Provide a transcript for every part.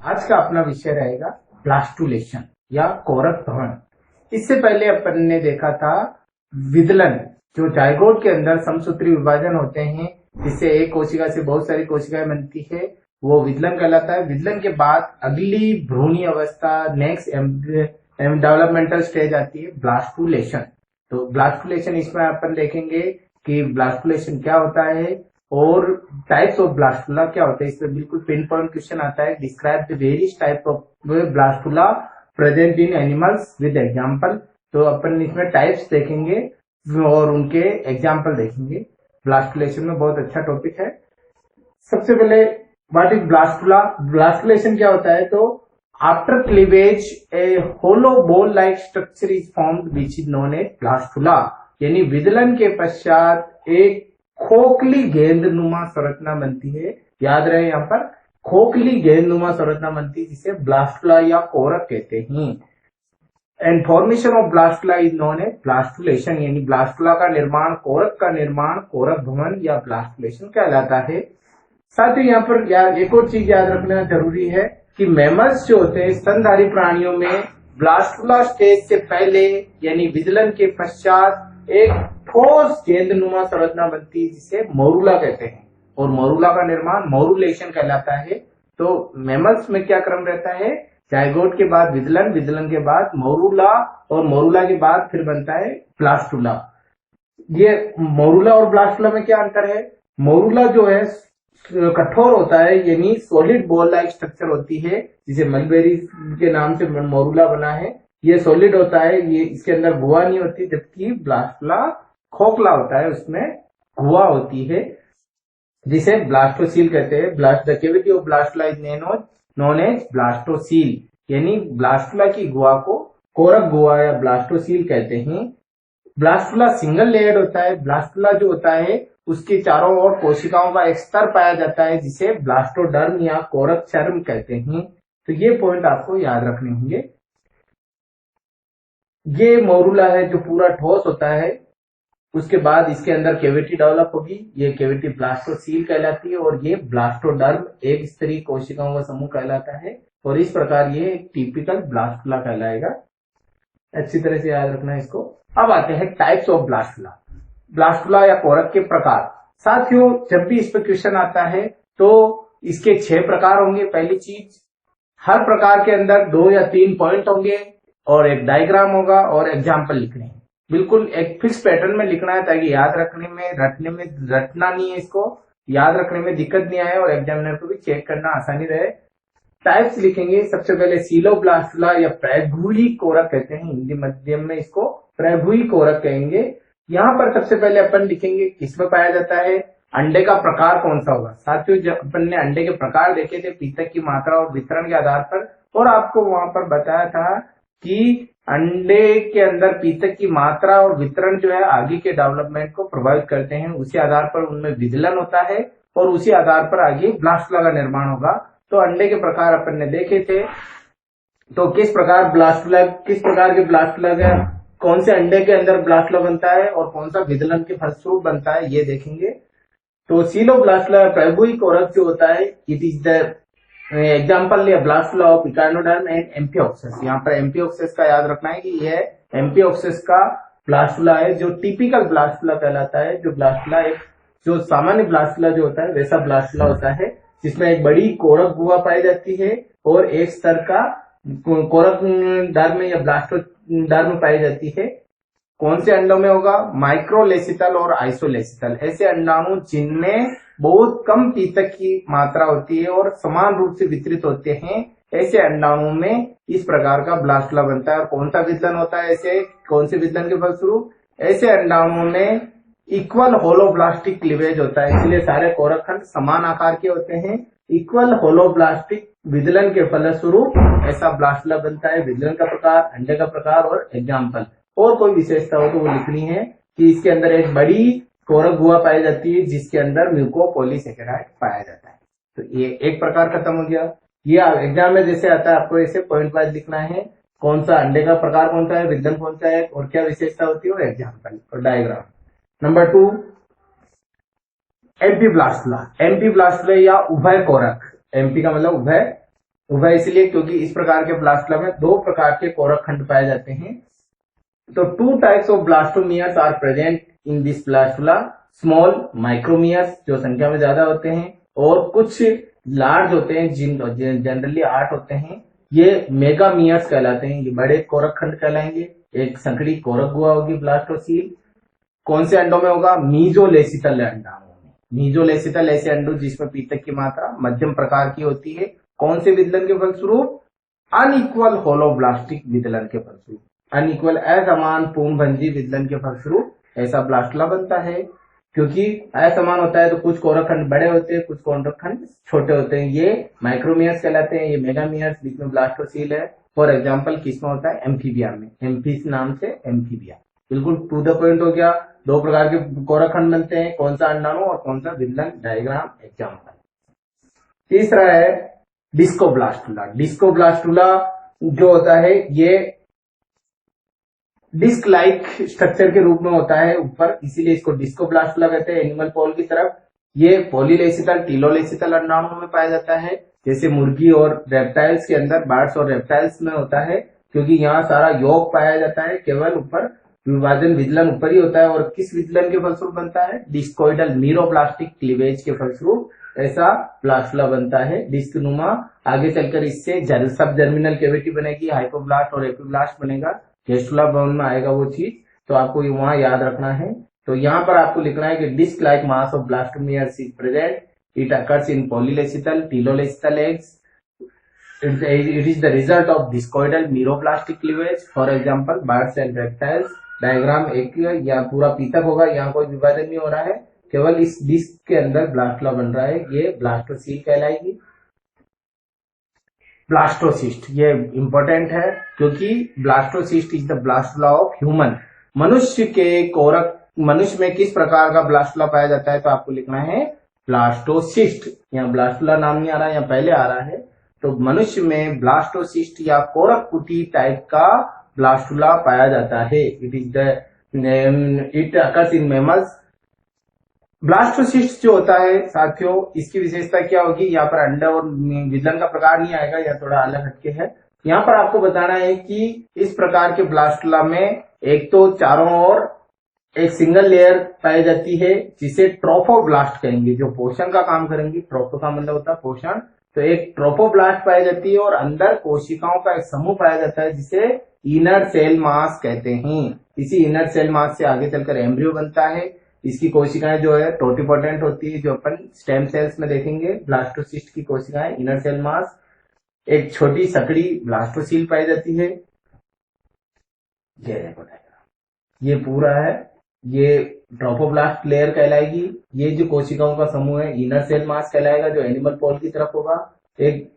आज का अपना विषय रहेगा ब्लास्टुलेशन या कोरक भवन। इससे पहले अपन ने देखा था विदलन, जो जायगोट के अंदर समसूत्री विभाजन होते हैं जिससे एक कोशिका से बहुत सारी कोशिकाएं बनती है, वो विदलन कहलाता है। विदलन के बाद अगली भ्रूणी अवस्था, नेक्स्ट डेवलपमेंटल स्टेज आती है ब्लास्टुलेशन। तो ब्लास्टुलेशन इसमें अपन देखेंगे कि ब्लास्टुलेशन क्या होता है और टाइप्स ऑफ ब्लास्टुला क्या होता है। इसमें बिल्कुल पिन पॉइंट क्वेश्चन आता है, describe the various type of blastula present in animals with example. तो अपन इसमें टाइप्स देखेंगे और उनके एग्जांपल देखेंगे। ब्लास्टुलेशन में बहुत अच्छा टॉपिक है। सबसे पहले व्हाट इज ब्लास्टुला। ब्लास्टुलेशन क्या होता है, तो after cleavage a hollow ball like structure is formed which is known as blastula. यानी विदलन के पश्चात एक खोखली गेंदनुमा संरचना बनती है। याद रहे यहाँ पर खोखली गेंदनुमा संरचना बनती है जिसे ब्लास्टुला या कोरक कहते हैं। And formation of blastula is known as blastulation. यानी ब्लास्टुला का निर्माण, कोरक का निर्माण कोरक भवन या ब्लास्टुलेशन कहलाता है। साथ ही यहाँ पर एक और चीज याद रखना जरूरी है कि मैमल्स जो होते हैं स्तनधारी प्राणियों में ब्लास्टुला स्टेज से पहले यानी विदलन के पश्चात एक ठोस गेंदनुमा संरचना बनती है जिसे मोरुला कहते हैं, और मोरुला का निर्माण मोरुलेशन कहलाता है। तो मैमल्स में क्या क्रम रहता है, जायगोट के बाद विदलन, विदलन के बाद मोरुला और मोरुला के बाद फिर बनता है ब्लास्टुला। ये मोरुला और ब्लास्टुला में क्या अंतर है, मोरुला जो है कठोर होता है यानी सॉलिड बॉल लाइक स्ट्रक्चर होती है, जिसे मलबेरी के नाम से मोरुला बना है। ये सॉलिड होता है, ये इसके अंदर गुहा नहीं होती, जबकि ब्लास्टुला खोखला होता है, उसमें गुहा होती है जिसे ब्लास्टोसील कहते हैं। The cavity of blastula is known as blastocoel. यानी ब्लास्टुला की गुहा को कोरक गुहा या ब्लास्टोसील कहते हैं। ब्लास्टुला सिंगल लेयर्ड होता है। ब्लास्टुला जो होता है उसके चारों ओर कोशिकाओं का एक स्तर पाया जाता है जिसे ब्लास्टोडर्म या कोरक चर्म कहते हैं। तो ये पॉइंट आपको याद रखने होंगे। ये मोरुला है जो पूरा ठोस होता है, उसके बाद इसके अंदर कैविटी डेवलप होगी, ये कैविटी ब्लास्टोसील कहलाती है, और ये ब्लास्टोडर्म एक स्तरीय कोशिकाओं का समूह कहलाता है। और इस प्रकार ये एक टिपिकल ब्लास्टुला कहलाएगा। अच्छी तरह से याद रखना है इसको। अब आते हैं टाइप्स ऑफ ब्लास्टुला। ब्लास्टुला या कोरक के प्रकार। साथियों, जब भी इस पर क्वेश्चन आता है तो इसके 6 प्रकार होंगे। पहली चीज, हर प्रकार के अंदर 2 या 3 पॉइंट होंगे और एक डायग्राम होगा और एग्जाम्पल लिखने हैं। बिल्कुल एक फिक्स पैटर्न में लिखना है ताकि याद रखने में, रटना नहीं है, इसको याद रखने में दिक्कत नहीं आए और एग्जामिनर को भी चेक करना आसानी रहे। टाइप्स लिखेंगे। सबसे पहले सीलोब्लास्टुला या प्रभुई कोरक कहते हैं, हिंदी माध्यम में इसको प्रभुई कोरक कहेंगे। यहाँ पर सबसे पहले अपन लिखेंगे किसमें पाया जाता है, अंडे का प्रकार कौन सा होगा। साथियों, जब अपन ने अंडे के प्रकार देखे थे पीतक की मात्रा और वितरण के आधार पर, और आपको वहां पर बताया था कि अंडे के अंदर पीतक की मात्रा और वितरण जो है आगे के डेवलपमेंट को प्रभावित करते हैं। उसी आधार पर उनमें विदलन होता है और उसी आधार पर आगे ब्लास्टुला का निर्माण होगा। तो अंडे के प्रकार अपन ने देखे थे। तो किस प्रकार के ब्लास्टुला का, कौन से अंडे के अंदर ब्लास्टुला बनता है और कौन सा विदलन के फलस्वरूप बनता है, ये देखेंगे। तो सीलोब्लास्टुला प्रभुई कोरक जो होता है, it is the example blastula of echinoderm and amphioxus. यहाँ पर एम्फिओक्सेस का याद रखना है कि यह एम्फिओक्सेस का ब्लास्टुला है जो टिपिकल ब्लास्टुला कहलाता है। जो ब्लास्टुला एक जो सामान्य ब्लास्टुला जो होता है वैसा ब्लास्टुला होता है जिसमें एक बड़ी कोरक गुहा पाई जाती है और एक स्तर का कोरक डर्म या ब्लास्टोडर्म पाई जाती है। कौन से अंडों में होगा, माइक्रोलेसितल और आइसोलेसितल, ऐसे अंडाणु जिनमें बहुत कम पीतक की मात्रा होती है और समान रूप से वितरित होते हैं, ऐसे अंडाणु में इस प्रकार का ब्लास्टुला बनता है। और कौन सा विदलन होता है ऐसे, कौन से विदलन के फलस्वरूप, ऐसे अंडाणु में इक्वल होलोब्लास्टिक क्लीवेज होता है, इसलिए सारे कोरक खंड समान आकार के होते हैं। इक्वल होलोब्लास्टिक विदलन के फलस्वरूप ऐसा ब्लास्टुला बनता है। विदलन का प्रकार, अंडे का प्रकार और एग्जाम्पल। और कोई विशेषता हो तो वो लिखनी है कि इसके अंदर एक बड़ी कोरक गुहा पाई जाती है जिसके अंदर म्यूकोपॉलीसेकेराइड पाया जाता है। तो ये एक प्रकार खत्म हो गया। ये एग्जाम में जैसे आता है आपको ऐसे पॉइंट वाइज लिखना है, कौन सा अंडे का प्रकार कौन सा है, विदलन कौन सा है और क्या विशेषता होती है और एग्जाम्पल और डायग्राम। नंबर 2, एम्फीब्लास्टुला। एम्फीब्लास्टुला या उभय कोरक। एम्फी का मतलब उभय वह इसलिए क्योंकि इस प्रकार के ब्लास्टुला में दो प्रकार के कोरक खंड पाए जाते हैं। तो two types of blastomeres are present in this blastula, small micromeres जो संख्या में ज्यादा होते हैं, और कुछ लार्ज होते हैं जिन जनरली 8 होते हैं, ये मेगामियर्स कहलाते हैं। ये बड़े कोरक खंड कहलाएंगे। एक संकड़ी कोरक गुहा होगी ब्लास्टोसील। कौन से अंडों में होगा? मीजोलेसितल अंडाणुओं में। मीजोलेसितल ऐसे अंडो जिसमें पीतक की मात्रा मध्यम प्रकार की होती है। कौन से विदलन के फलस्वरूप? अनइक्वल होलोब्लास्टिक विदलन के फलस्वरूप। अनइक्वल असमान पूर्णभंजी विदलन के फलस्वरूप ऐसा ब्लास्टुला बनता है। क्योंकि असमान होता है तो कुछ कोरक खंड बड़े होते हैं, कुछ कोरक खंड छोटे होते हैं। ये माइक्रोमियर्स कहलाते हैं। ये मेगामियर्स बीच में ब्लास्टोसील है। फॉर एग्जाम्पल किसमें होता है? एम्फीबिया में। एम्फीस नाम से एम्फीबिया। बिल्कुल टू द पॉइंट हो गया। दो प्रकार के कोरक खंड बनते हैं, कौन सा अंडाणु और कौन सा विदलन। Diagram example. तीसरा है डिस्कोब्लास्टुला। डिस्कोब्लास्टुला जो होता है ये डिस्क लाइक स्ट्रक्चर के रूप में होता है ऊपर, इसीलिए इसको डिस्कोब्लास्टुला कहते हैं। एनिमल पॉल की तरफ ये पॉलीलेसितल टीलोलेसितल अंडाणुओं में पाया जाता है, जैसे मुर्गी और रेप्टाइल्स के अंदर, बर्ड्स और रेप्टाइल्स में होता है। क्योंकि यहाँ सारा योग पाया जाता है, केवल ऊपर विभाजन विदलन ऊपर ही होता है। और किस विदलन के फलस्वरूप बनता है? डिस्कोइडल मीरोब्लास्टिक क्लीवेज के फलस्वरूप ऐसा ब्लास्टुला बनता है। डिस्क नुमा। आगे चलकर इससे सब जर्मिनल कैविटी बनेगी, हाइपोब्लास्ट और एपिब्लास्ट बनेगा। गेस्टुला बोन में आएगा वो चीज, तो आपको वहां याद रखना है। तो यहाँ पर आपको लिखना है कि disc like mass of blastomeres is present, it occurs in polylecithal telolecithal eggs, it is the result of discoidal meroplastic cleavage, for example birds and reptiles। Diagram एक यहाँ पूरा पीतक होगा, यहाँ कोई विभाजन नहीं हो रहा है, केवल इस डिस्क के अंदर ब्लास्टुला बन रहा है। ये ब्लास्टोसील कहलाएगी। ब्लास्टोसिस्ट ये इंपॉर्टेंट है क्योंकि blastocyst is the blastula of human. मनुष्य के कोरक, मनुष्य में किस प्रकार का ब्लास्टुला पाया जाता है? तो आपको लिखना है ब्लास्टोसिस्ट। यहाँ ब्लास्टुला नाम नहीं आ रहा है, यहाँ पहले आ रहा है। तो मनुष्य में ब्लास्टोसिस्ट या कोरक कुटी टाइप का ब्लास्टुला पाया जाता है। It occurs in mammals. Blastocyst जो होता है साथियों, इसकी विशेषता क्या होगी? यहाँ पर अंडा और विदलन का प्रकार नहीं आएगा, यह थोड़ा अलग हटके है। यहाँ पर आपको बताना है कि इस प्रकार के ब्लास्टुला में एक तो चारों ओर एक सिंगल लेयर पाई जाती है जिसे ट्रोफोब्लास्ट कहेंगे, जो पोषण का काम करेंगी। ट्रोफो का मतलब होता है पोषण। तो एक ट्रोफोब्लास्ट पाई जाती है और अंदर कोशिकाओं का एक समूह पाया जाता है जिसे इनर सेल मास कहते हैं। इसी इनर सेल मास से आगे चलकर एम्ब्रियो बनता है। इसकी कोशिकाएं जो है टोटिपोटेंट होती है, जो अपन स्टेम सेल्स में देखेंगे। ब्लास्टोसिस्ट की कोशिकाएं इनर सेल मास, एक छोटी सकड़ी ब्लास्टोसील पाई जाती है। ये पूरा है, ये ट्रोफोब्लास्ट लेयर कहलाएगी। ये जो कोशिकाओं का समूह है इनर सेल मास कहलाएगा, जो एनिमल पॉल की तरफ होगा। एक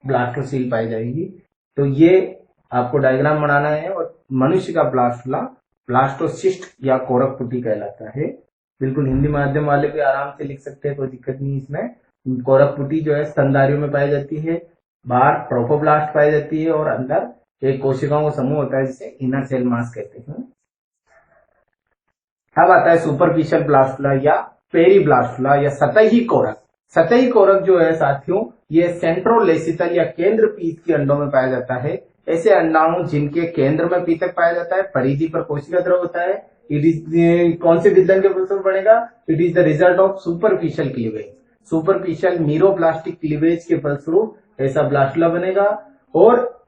ब्लास्टोसील पाई जाएगी। तो ये आपको डायग्राम बनाना है। और मनुष्य का ब्लास्टुला ब्लास्टोसिस्ट या कोरक कुटी कहलाता है। बिल्कुल हिंदी माध्यम वाले भी आराम से लिख सकते हैं, कोई दिक्कत नहीं इसमें। कोरक कुटी जो है स्तनधारियों में पाई जाती है, बाहर ट्रोफोब्लास्ट पाई जाती है और अंदर एक कोशिकाओं का समूह होता है जिसे इनर सेल मास कहते हैं। अब आता है सुपरफिशियल ब्लास्टुला या पेरीब्लास्टुला या सतही कोरक। सतही कोरक जो है साथियों, ये सेंट्रोलेसितल या केंद्र पीत के अंडों में पाया जाता है। ऐसे अंडाणु जिनके केंद्र में पीतक पाया जाता है, परिधि पर कोशिका द्रव होता है। इट इज कौन से विदलन के फलस्वरूप बनेगा? It is the result of superficial cleavage. Superficial meroblastic cleavage के फलस्वरूप ऐसा ब्लास्टुला बनेगा। और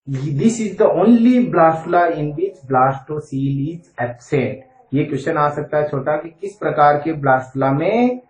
this is the only blastula in which blastocoel is absent. ये क्वेश्चन आ सकता है छोटा कि किस प्रकार के ब्लास्टुला में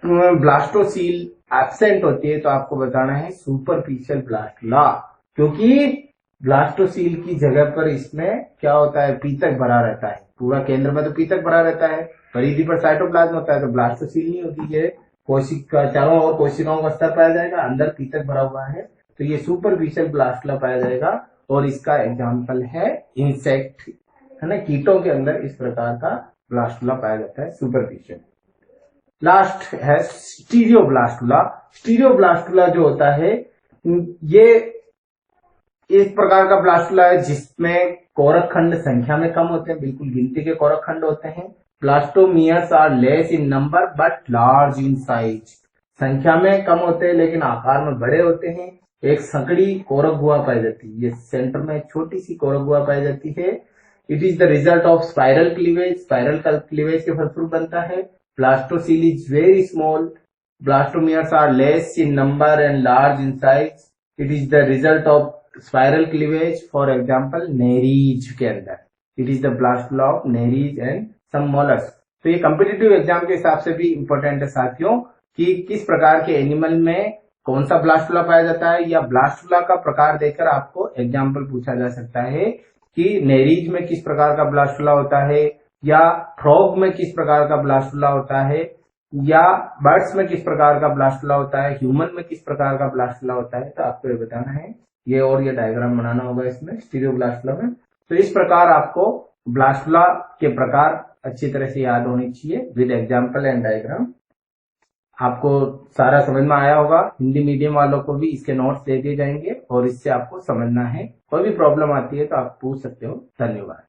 ब्लास्टोसील एब्सेंट होती है। तो आपको बताना है सुपरफिशियल ब्लास्टुला, क्योंकि ब्लास्टोसील की जगह पर इसमें क्या होता है? पीतक भरा रहता है। पूरा केंद्र में तो पीतक भरा रहता है, परिधि पर साइटोप्लाज्म होता है, तो ब्लास्टोसील नहीं होती है। कोशिका चारों ओर कोशिकाओं का स्तर पाया जाएगा, अंदर पीतक भरा हुआ है, तो ये सुपरफिशियल ब्लास्टुला पाया जाएगा। और इसका एग्जाम्पल है इंसेक्ट, है ना, कीटों के अंदर इस प्रकार का ब्लास्टुला पाया जाता है सुपरफिशियल। लास्ट है स्टीरियोब्लास्टुला। स्टीरियोब्लास्टुला जो होता है ये इस प्रकार का ब्लास्टुला है जिसमें कोरक खंड संख्या में कम होते हैं, बिल्कुल गिनती के कोरक खंड होते हैं। Blastomeres are less in number but large in size. संख्या में कम होते हैं लेकिन आकार में बड़े होते हैं। एक संकड़ी कोरक गुहा पाई जाती है। ये सेंटर में छोटी सी कोरक गुहा पाई जाती है। It is the result of spiral cleavage. Spiral cleavage के फलस्वरूप बनता है। Blastocoel is very small. Blastomeres are less in number and large in size. It is the result of spiral cleavage. For example Nereis के अंदर it is the blastula of Nereis and some mollusc. तो ये competitive exam के हिसाब से भी important है साथियों कि किस प्रकार के एनिमल में कौन सा ब्लास्टुला पाया जाता है, या ब्लास्टुला का प्रकार देकर आपको एग्जाम्पल पूछा जा सकता है कि नेरीज में किस प्रकार का ब्लास्टुला होता है, या फ्रॉग में किस प्रकार का ब्लास्टुला होता है, या बर्ड्स में किस प्रकार का ब्लास्टुला होता है, ह्यूमन में किस प्रकार का ब्लास्टुला होता है। तो आपको ये बताना है ये, और ये डायग्राम बनाना होगा इसमें स्टीरियोब्लास्टुला में। तो इस प्रकार आपको ब्लास्टुला के प्रकार अच्छी तरह से याद होनी चाहिए विद एग्जाम्पल एंड डायग्राम। आपको सारा समझ में आया होगा। हिंदी मीडियम वालों को भी इसके नोट्स दे दिए जाएंगे और इससे आपको समझना है। कोई भी प्रॉब्लम आती है तो आप पूछ सकते हो। धन्यवाद।